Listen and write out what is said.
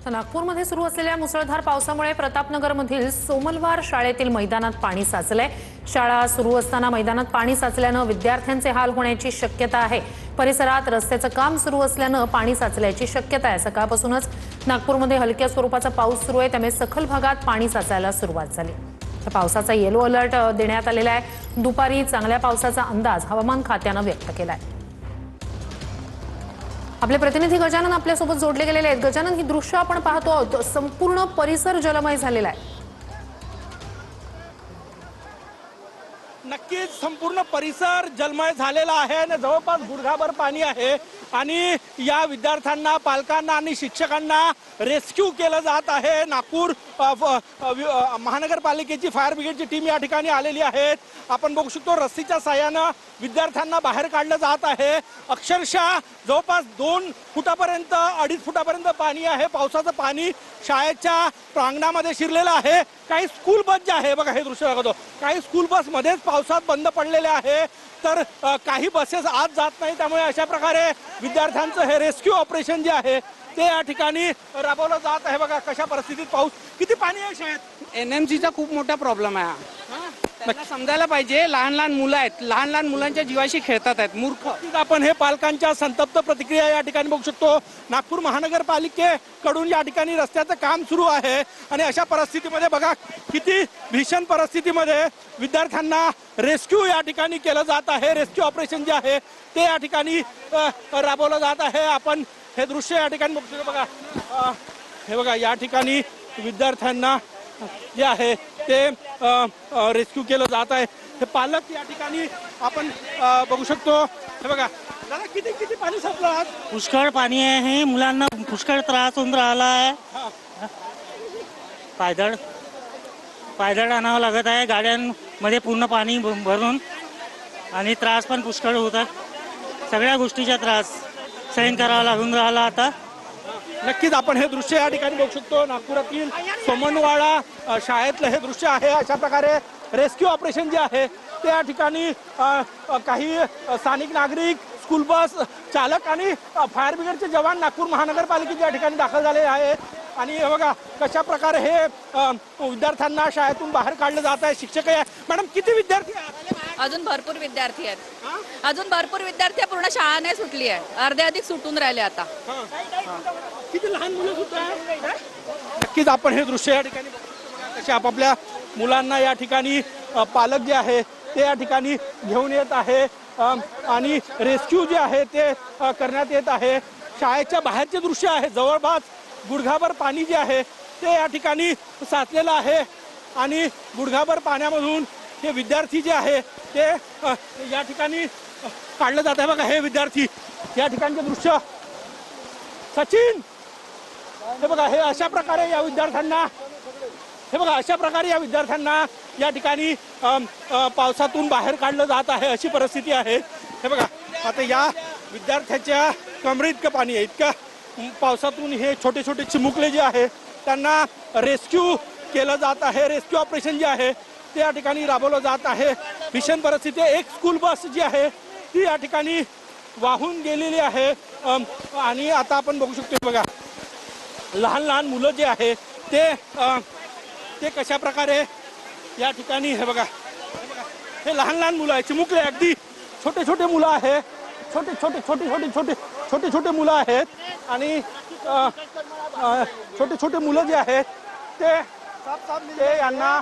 तर नागपूरमध्ये सुरू असलेल्या मुसळधार पावसामुळे प्रतापनगरमधील सोमलवार शाळेतील मैदानात पाणी साचलंय। शाळा सुरू असताना मैदानात पाणी साचल्यानं विद्यार्थ्यांचे हाल होण्याची शक्यता आहे। परिसरात रस्त्याचं काम सुरू असल्यानं पाणी साचल्याची शक्यता आहे। सकाळपासूनच नागपूरमध्ये हलक्या स्वरूपाचा पाऊस सुरू आहे, त्यामुळे सखल भागात पाणी साचायला सुरुवात झाली। पावसाचा येलो अलर्ट देण्यात आलेला आहे। दुपारी चांगल्या पावसाचा अंदाज हवामान खात्यानं व्यक्त केलाय। आपले प्रतिनिधी गजानन आपल्यासोबत जोडले गेलेले आहेत। गजानन, ही दृश्य आपण पाहतो आहोत, संपूर्ण परिसर जलमय झालेला आहे। नक्कीच संपूर्ण परिसर जलमय झालेला आहे आणि जवळपास गुडघाभर पाणी आहे आणि या विद्यार्थ्यांना, पालकांना आणि शिक्षकांना रेस्क्यू केलं जात आहे। नागपूर महानगरपालिकेची फायर ब्रिगेडची टीम या ठिकाणी आलेली आहे। आपण बघू शकतो रस्सीच्या साहाय्याने विद्यार्थ्यांना बाहेर काढलं जात आहे। अक्षरशः जवळपास 2 फुटापर्यंत 2.5 फुटापर्यंत पाणी आहे। पावसाचं पाणी शाळेच्या प्रांगणामध्ये शिरलेलं आहे। काही स्कूल बस जे आहे, बघा हे दृश्य दाखवतो, काही स्कूल बस मध्येच पावसात बंद पडलेले आहे, तर काही बसेस आत जात नाही। त्यामुळे अशा प्रकारे विद्यार्थ्यांचं हे रेस्क्यू ऑपरेशन जे आहे ते या ठिकाणी राबवलं जात आहे। बघा कशा परिस्थितीत पाऊस, किती पाणी आहे शाळेत। एनएमसीचा खूप मोठा प्रॉब्लेम आहे। त्यांना समजायला पाहिजे, लहान लहान मुलं आहेत, लहान लहान मुलांच्या जीवाशी खेळतात आहेत मूर्ख। आपण हे पालकांच्या संतप्त प्रतिक्रिया या ठिकाणी बघू शकतो। नागपूर महानगरपालिकेकडून या ठिकाणी रस्त्याचं काम सुरू आहे आणि अशा परिस्थितीमध्ये बघा किती भीषण परिस्थितीमध्ये विद्यार्थ्यांना रेस्क्यू या ठिकाणी केलं जात आहे। रेस्क्यू ऑपरेशन जे आहे ते या ठिकाणी राबवलं जात आहे। आपण हे दृश्य या ठिकाणी बघू शकतो। बघा हे बघा या ठिकाणी विद्यार्थ्यांना जे आहे ते रेस्क्यू केलं जात आहे। हे पालक या ठिकाणी आपण बघू शकतो। हे बघा दादा, किती किती पाणी साचलं आज। पुष्कळ पाणी आहे, मुलांना पुष्कळ त्रास होऊन राहिला आहे। पायदळ आणावं लागत आहे गाड्यांमध्ये पूर्ण पाणी भरून आणि त्रास पण पुष्कळ होतात। सगळ्या गोष्टीचा त्रास सहन करावा लागून राहिला आता। नक्कीच आपण हे दृश्य या ठिकाणी बघू शकतो। नागपुरातील सोमनवाडा शाळेतलं हे दृश्य आहे। अशा प्रकारे रेस्क्यू ऑपरेशन जे आहे ते या ठिकाणी काही स्थानिक नागरिक, स्कूल बस चालक आणि फायर ब्रिगेडचे जवान नागपूर महानगरपालिकेच्या ठिकाणी दाखल झाले आहेत। आणि हे बघा कशा प्रकारे हे विद्यार्थ्यांना शाळेतून बाहेर काढलं जात आहे। शिक्षक आहे। मॅडम, किती विद्यार्थी आहेत। अजून भरपूर विद्यार्थी आहेत। अजून भरपूर विद्यार्थी, पूर्ण शाळा नाही सुटली आहे, अर्धे अधिक सुटून राहिले आता। किती लहान मुलं सुद्धा आहेत। नक्कीच आपण हे दृश्य या ठिकाणी कसे आपापल्या मुलांना या ठिकाणी पालक जे आहे ते या ठिकाणी घेऊन येत आहे आणि रेस्क्यू जे आहे ते करण्यात येत आहे। शाळेच्या बाहेरचे दृश्य आहे। जवळपास गुडघाभर पाणी जे आहे ते या ठिकाणी साचलेलं आहे आणि गुडघाभर पाण्यामधून हे विद्यार्थी जे आहे ते या ठिकाणी काढलं जात आहे। बघा हे विद्यार्थी या ठिकाणचे दृश्य। सचिन, हे बघा हे अशा प्रकारे या विद्यार्थ्यांना, हे बघा अशा प्रकारे या विद्यार्थ्यांना या ठिकाणी पावसातून बाहेर काढलं जात आहे। अशी परिस्थिती आहे। हे बघा आता या विद्यार्थ्याच्या कमरेइतकं पाणी आहे। इतका पावसातून हे छोटे छोटे चिमुकले जे आहे त्यांना रेस्क्यू केलं जात आहे। रेस्क्यू ऑपरेशन जे आहे ते या ठिकाणी राबवलं जात आहे। भीषण परिस्थिती, एक स्कूल बस जी आहे ती या ठिकाणी वाहून गेलेली आहे आणि आता आपण बघू शकतो बघा लहान लहान मुलं जे आहे ते कशा प्रकारे या ठिकाणी, हे बघा हे लहान लहान मुलं आहे, चिमुकले, अगदी छोटे छोटे मुलं आहे, छोटे छोटे मुलं आहेत आणि छोटे छोटे मुलं जे आहेत ते यांना